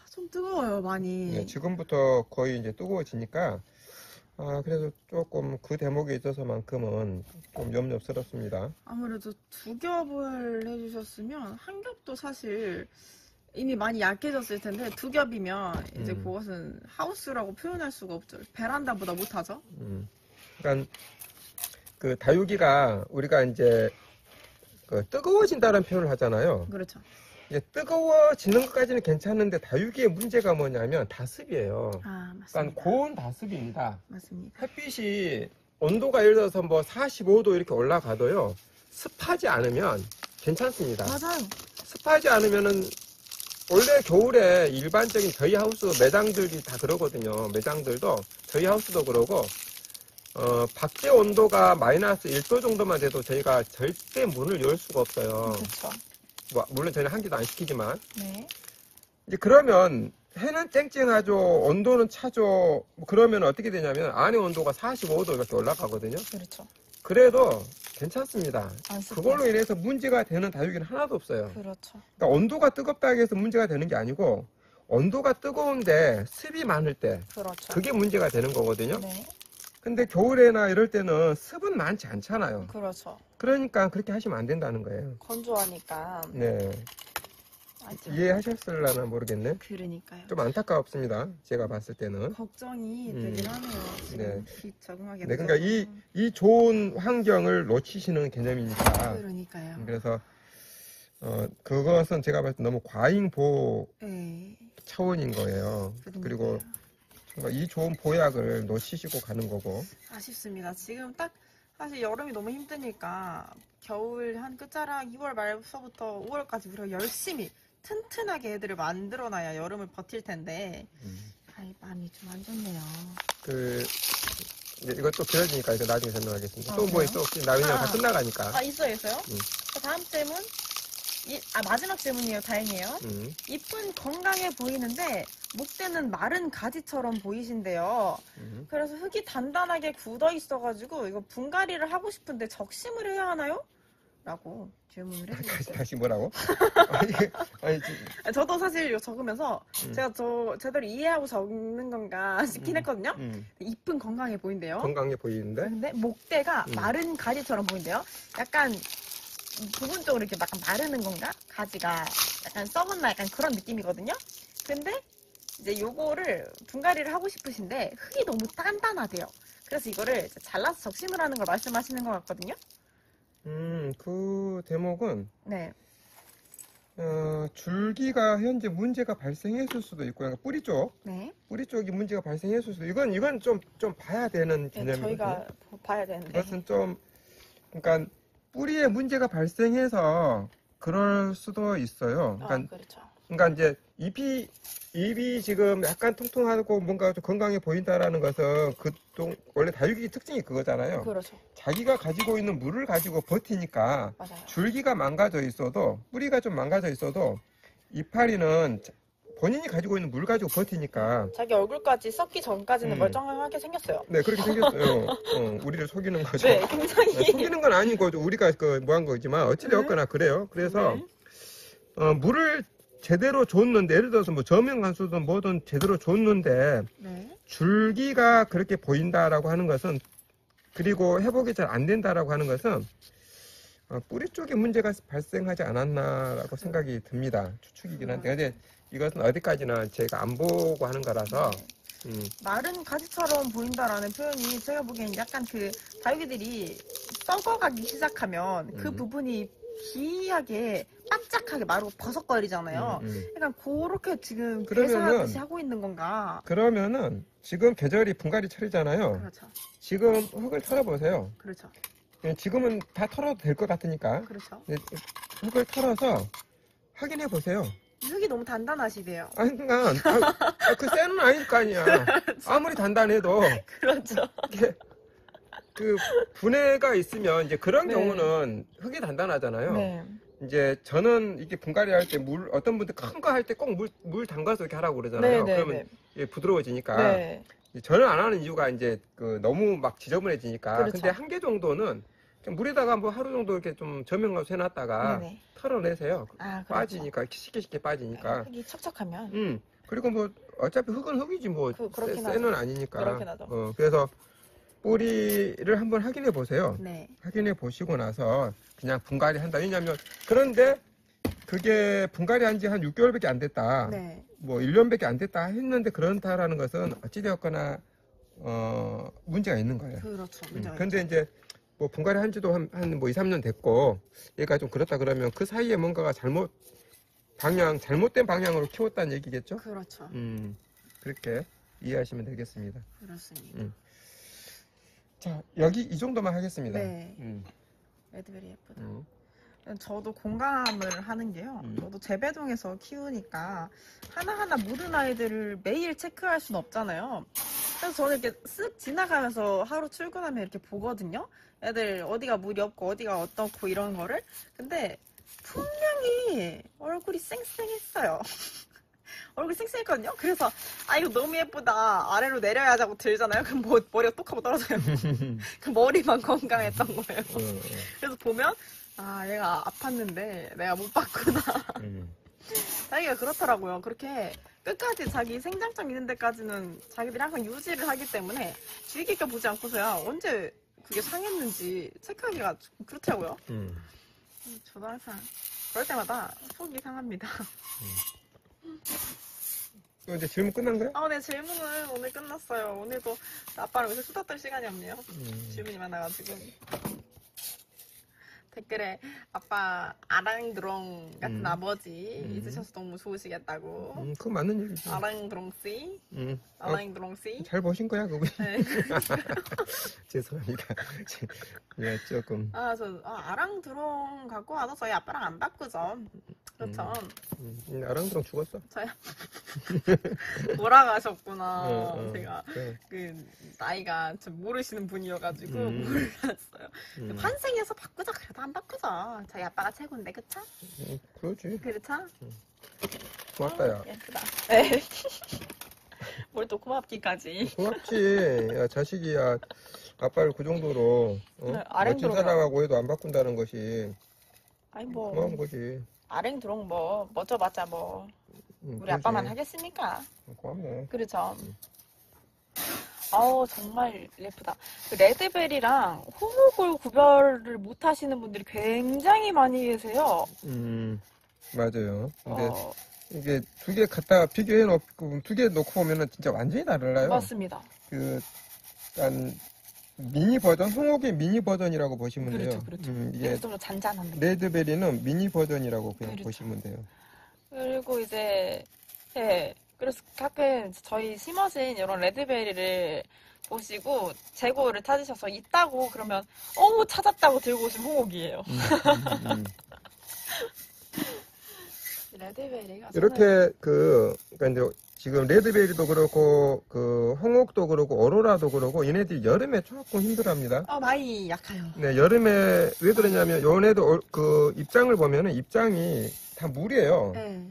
좀 뜨거워요, 많이. 네, 지금부터 거의 이제 뜨거워지니까 그래서 조금 그 대목에 있어서만큼은 좀 염려스럽습니다. 아무래도 두 겹을 해주셨으면 한 겹도 사실 이미 많이 약해졌을 텐데 두 겹이면 이제 그것은 하우스라고 표현할 수가 없죠. 베란다보다 못하죠. 그러니까 그 다육이가 우리가 이제 그 뜨거워진다는 표현을 하잖아요. 그렇죠. 이제 뜨거워지는 것까지는 괜찮은데 다육이의 문제가 뭐냐면 다습이에요. 맞습니다. 그러니까 고온 다습입니다. 맞습니다. 햇빛이 온도가 예를 들어서 뭐 45도 이렇게 올라가도요. 습하지 않으면 괜찮습니다. 맞아요. 습하지 않으면은 원래 겨울에 일반적인 저희 하우스 매장들이 다 그러거든요. 매장들도 저희 하우스도 그러고 밖에 온도가 마이너스 1도 정도만 돼도 저희가 절대 문을 열 수가 없어요. 그렇죠. 물론 저희는 한기도 안 시키지만. 네. 이제 그러면 해는 쨍쨍하죠. 온도는 차죠. 그러면 어떻게 되냐면 안에 온도가 45도 이렇게 올라가거든요. 그렇죠. 그래도 괜찮습니다. 안 쓸 그걸로 거예요. 인해서 문제가 되는 다육이는 하나도 없어요. 그렇죠. 그러니까 온도가 뜨겁다고 해서 문제가 되는 게 아니고 온도가 뜨거운데 습이 많을 때 그렇죠. 그게 문제가 되는 거거든요. 네. 근데 겨울에나 이럴 때는 습은 많지 않잖아요. 그렇죠. 그러니까 그렇게 하시면 안 된다는 거예요. 건조하니까. 네. 맞아. 이해하셨을라나 모르겠네. 그러니까요. 좀 안타깝습니다. 제가 봤을 때는. 걱정이 되긴 하네요. 지금 빛 적응하게 네, 되죠. 그러니까 이 좋은 환경을 놓치시는 개념이니까. 그러니까요. 그래서 그것은 제가 봤을 때 너무 과잉 보호 네. 차원인 거예요. 그리고 정말 이 좋은 보약을 놓치시고 가는 거고. 아쉽습니다. 지금 딱 사실 여름이 너무 힘드니까 겨울 한 끝자락 2월 말서부터 5월까지 우리가 열심히 튼튼하게 애들을 만들어놔야 여름을 버틸 텐데 많이 좀 안 좋네요. 이제 이것도 길어지니까 이거 나중에 설명하겠습니다. 또 뭐 그래요? 있어? 혹시 나중에 다 끝나가니까. 있어요. 다음 질문. 마지막 질문이에요. 다행이에요. 이쁜 건강해 보이는데 목대는 마른 가지처럼 보이신데요. 그래서 흙이 단단하게 굳어 있어가지고 이거 분갈이를 하고 싶은데 적심을 해야 하나요? 라고 질문을 해주셨어요. 다시 뭐라고? 아니, 저도 사실 이거 적으면서 제가 제대로 이해하고 적는 건가 싶긴 했거든요. 이쁜 건강해 보인대요. 건강해 보이는데? 근데 목대가 마른 가지처럼 보인대요. 약간 부분적으로 이렇게 약간 마르는 건가? 가지가 약간 썩었나 약간 그런 느낌이거든요. 근데 이제 요거를 분갈이를 하고 싶으신데 흙이 너무 단단하대요. 그래서 이거를 잘라서 적심을 하는 걸 말씀하시는 것 같거든요. 그 대목은 네. 줄기가 현재 문제가 발생했을 수도 있고, 그러니까 뿌리 쪽이 문제가 발생했을 수도 있고, 이건 좀 봐야 되는 개념이거든요. 저희가 봐야 되는데. 그것은 그러니까 뿌리에 문제가 발생해서 그럴 수도 있어요. 그렇죠. 그러니까 이제 잎이 지금 약간 통통하고 뭔가 좀 건강해 보인다라는 것은 원래 다육이 특징이 그거잖아요. 그렇죠. 자기가 가지고 있는 물을 가지고 버티니까 맞아요. 줄기가 망가져 있어도 뿌리가 좀 망가져 있어도 이파리는 본인이 가지고 있는 물 가지고 버티니까 자기 얼굴까지 썩기 전까지는 멀쩡하게 생겼어요. 네, 그렇게 생겼어요. 우리를 속이는 거죠. 네, 굉장히. 네, 속이는 건 아니고 우리가 뭐한 거지만 어찌되었거나 그래요. 그래서 물을 제대로 줬는데, 예를 들어서 뭐 저명간수든 뭐든 제대로 줬는데 줄기가 그렇게 보인다라고 하는 것은, 그리고 회복이 잘 안 된다라고 하는 것은 뿌리 쪽에 문제가 발생하지 않았나라고 생각이 듭니다. 추측이긴 한데, 근데 이것은 어디까지나 제가 안 보고 하는 거라서. 마른 가지처럼 보인다라는 표현이 제가 보기엔 약간 그 다육이들이 썩어가기 시작하면 그 부분이 기이하게 반짝하게 마르고 버석거리잖아요. 약간 그렇게 지금 계산하듯이 하고 있는 건가? 그러면은 지금 계절이 분갈이철이잖아요. 그렇죠. 지금 흙을 털어보세요. 그렇죠. 지금은 다 털어도 될 것 같으니까. 그렇죠. 흙을 털어서 확인해 보세요. 흙이 너무 단단하시대요. 아니, 그러니까 그 쇠는 아닐 거 아니야. 아무리 단단해도 그렇죠. 이게 그 분해가 있으면 이제 그런 경우는 흙이 단단하잖아요. 네. 이제 저는 이게 분갈이 할 때 어떤 분들 큰 거 할 때 꼭 물 담가서 이렇게 하라고 그러잖아요. 그러면 이게 부드러워지니까. 저는 안 하는 이유가 이제 너무 막 지저분해지니까. 그렇죠. 근데 한 개 정도는 좀 물에다가 뭐 하루 정도 이렇게 좀 저명가서 해놨다가 털어내세요. 그렇죠. 빠지니까 쉽게 빠지니까. 흙이 척척하면. 그리고 뭐 어차피 흙은 흙이지 뭐 쇠는 아니니까. 그렇긴 하죠. 그래서 뿌리를 한번 확인해 보세요. 네. 확인해 보시고 나서 그냥 분갈이 한다. 왜냐면 그런데 그게 분갈이 한 지 한 6개월밖에 안 됐다. 네. 뭐 1년밖에 안 됐다 했는데 그렇다라는 것은 어찌되었거나 문제가 있는 거예요. 그렇죠. 문제가 근데 이제 뭐 분갈이 한 지도 한 뭐 2, 3년 됐고 얘가 좀 그렇다 그러면 그 사이에 뭔가가 잘못된 방향으로 키웠다는 얘기겠죠? 그렇죠. 그렇게 이해하시면 되겠습니다. 그렇습니다. 자, 여기 이 정도만 하겠습니다. 네. 레드베리 예쁘다. 저도 공감을 하는 게요. 저도 재배동에서 키우니까 하나하나 모든 아이들을 매일 체크할 수는 없잖아요. 그래서 저는 이렇게 쓱 지나가면서 하루 출근하면 이렇게 보거든요. 애들 어디가 물이 없고 어디가 어떻고 이런 거를. 근데 분명히 얼굴이 쌩쌩했어요. 얼굴이 쌩쌩했거든요. 그래서 이거 너무 예쁘다. 아래로 내려야 하자고 들잖아요. 그럼 머리가 똑 하고 떨어져요. 그 머리만 건강했던 거예요. 그래서 보면 얘가 아팠는데 내가 못 봤구나. 자기가 그렇더라고요. 그렇게 끝까지 자기 생장점 있는 데까지는 자기들이 항상 유지를 하기 때문에 주의 깊게 보지 않고서야 언제 그게 상했는지 체크하기가 좀 그렇더라고요. 저도 항상 그럴 때마다 속이 상합니다. 이제 질문 끝난 거야? 네, 질문은 오늘 끝났어요. 오늘도 아빠랑 요새 수다 떨 시간이 없네요. 질문이 많아가지고. 댓글에 아빠 아랑드롱 같은 아버지 있으셔서 너무 좋으시겠다고. 그거 맞는 얘기죠. 아랑드롱씨? 아랑드롱씨? 잘 보신 거야, 그분이? 네. 죄송합니다. 예, 조금. 아랑드롱 갖고 와서 저희 아빠랑 안 바꾸죠. 그렇죠. 아랑드롱 죽었어. 저희 돌아가셨구나. 제가 그 나이가 좀 모르시는 분이어가지고 몰랐어요. 환생해서 바꾸자 그래도 안 바꾸죠. 저희 아빠가 최고인데 그쵸? 그러지. 그렇죠? 고맙다, 야. 예쁘다. 네. 뭘 또 고맙기까지. 고맙지. 야, 자식이, 아빠를 그 정도로, 멋진 사람하고 해도 안 바꾼다는 것이, 고마운 거지. 아랭드롱 멋져봤자 우리 그러지. 아빠만 하겠습니까? 고맙네. 그렇죠. 정말 예쁘다. 그 레드벨이랑 호목을 구별을 못 하시는 분들이 굉장히 많이 계세요. 맞아요. 근데 이게 두 개 갖다 비교해 놓고 두 개 놓고 보면은 진짜 완전히 달라요. 맞습니다. 약간 미니 버전, 홍옥의 미니 버전이라고 보시면 돼요. 그렇죠. 이게 좀 잔잔한 느낌. 레드베리는 미니 버전이라고 그냥 그렇죠. 보시면 돼요. 그리고 이제 그래서 가끔 저희 심어진 이런 레드베리를 보시고 재고를 찾으셔서 있다고 그러면 찾았다고 들고 오신 홍옥이에요. 레드베리가 이렇게 그러니까 이제 지금 레드베리도 그렇고 그 홍옥도 그렇고 오로라도 그렇고 얘네들이 여름에 조금 힘들어합니다. 많이 약해요. 네, 여름에 왜 그러냐면 얘네도 그 입장을 보면은 입장이 다 물이에요. 네.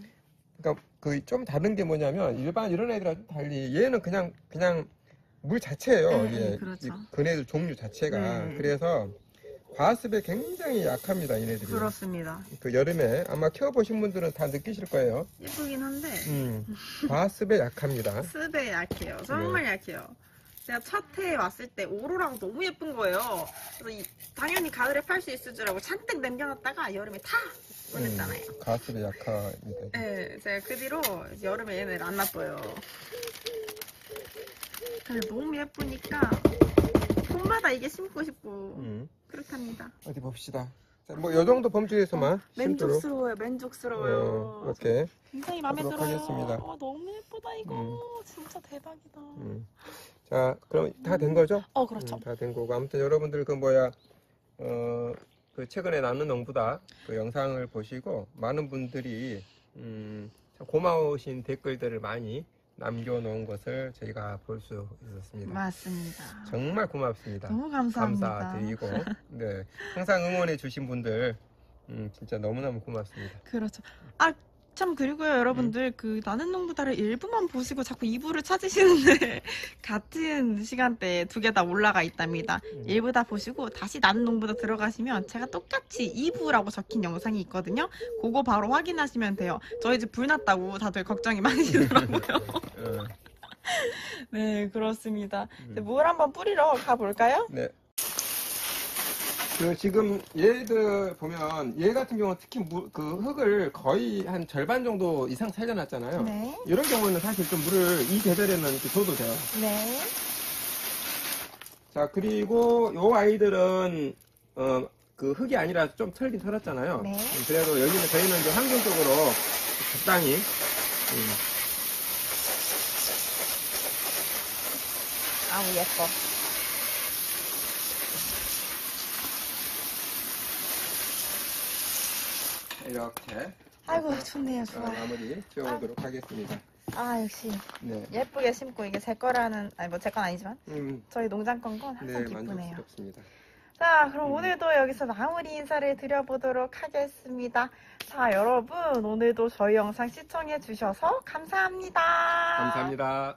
그러니까 그 좀 다른 게 뭐냐면 일반 이런 애들하고 좀 달리 얘는 그냥 물 자체예요. 네, 예, 그렇죠. 그네들 종류 자체가. 네. 그래서 과습에 굉장히 약합니다, 얘네들이. 그렇습니다. 그 여름에 아마 키워보신 분들은 다 느끼실 거예요. 예쁘긴 한데 과습에 약합니다. 습에 약해요. 정말 약해요. 제가 첫 해에 왔을 때 오로라가 너무 예쁜 거예요. 그래서 당연히 가을에 팔 수 있을 줄 알고 잔뜩 남겨놨다가 여름에 다 보냈잖아요. 과습에 약합니다. 네, 제가 그 뒤로 여름에 얘네를 안 놔둬요. 근데 너무 예쁘니까 봄마다 이게 심고 싶고 그렇답니다. 어디 봅시다. 자, 뭐 요 정도 범주에서만 심도록. 만족스러워요. 이렇게 굉장히 마음에 하도록 들어요. 하겠습니다. 너무 예쁘다 이거. 진짜 대박이다. 자, 그럼 다 된 거죠? 그렇죠. 다 된 거고. 아무튼 여러분들 그 최근에 나는 농부다 그 영상을 보시고 많은 분들이 참 고마우신 댓글들을 많이 남겨놓은 것을 저희가 볼 수 있었습니다. 맞습니다. 정말 고맙습니다. 너무 감사합니다. 감사드리고, 네, 항상 응원해 주신 분들 진짜 너무너무 고맙습니다. 그렇죠. 참 그리고요 여러분들 그 나는 농부다를 1부만 보시고 자꾸 2부를 찾으시는데 같은 시간대에 두 개 다 올라가 있답니다. 1부 다 보시고 다시 나는 농부다 들어가시면 제가 똑같이 2부라고 적힌 영상이 있거든요. 그거 바로 확인하시면 돼요. 저희 집 불 났다고 다들 걱정이 많으시더라고요. 네, 그렇습니다. 물 한번 뿌리러 가볼까요? 네. 그 지금 얘들 보면 얘 같은 경우는 특히 그 흙을 거의 한 절반 정도 이상 살려놨잖아요. 네. 이런 경우는 사실 좀 물을 이 계절에는 이렇게 줘도 돼요. 네. 자, 그리고 요 아이들은 그 흙이 아니라 좀 털긴 털었잖아요. 네. 그래도 저희는 이제 환경적으로 적당히 아우 예뻐. 이렇게 아이고 좋네요. 좋아. 마무리 지어보도록 하겠습니다. 역시 네. 예쁘게 심고 이게 제 거라는 뭐 제 건 아니지만 저희 농장 건 항상 네, 기쁘네요. 만족스럽습니다. 자, 그럼 오늘도 여기서 마무리 인사를 드려보도록 하겠습니다. 자, 여러분 오늘도 저희 영상 시청해 주셔서 감사합니다. 감사합니다.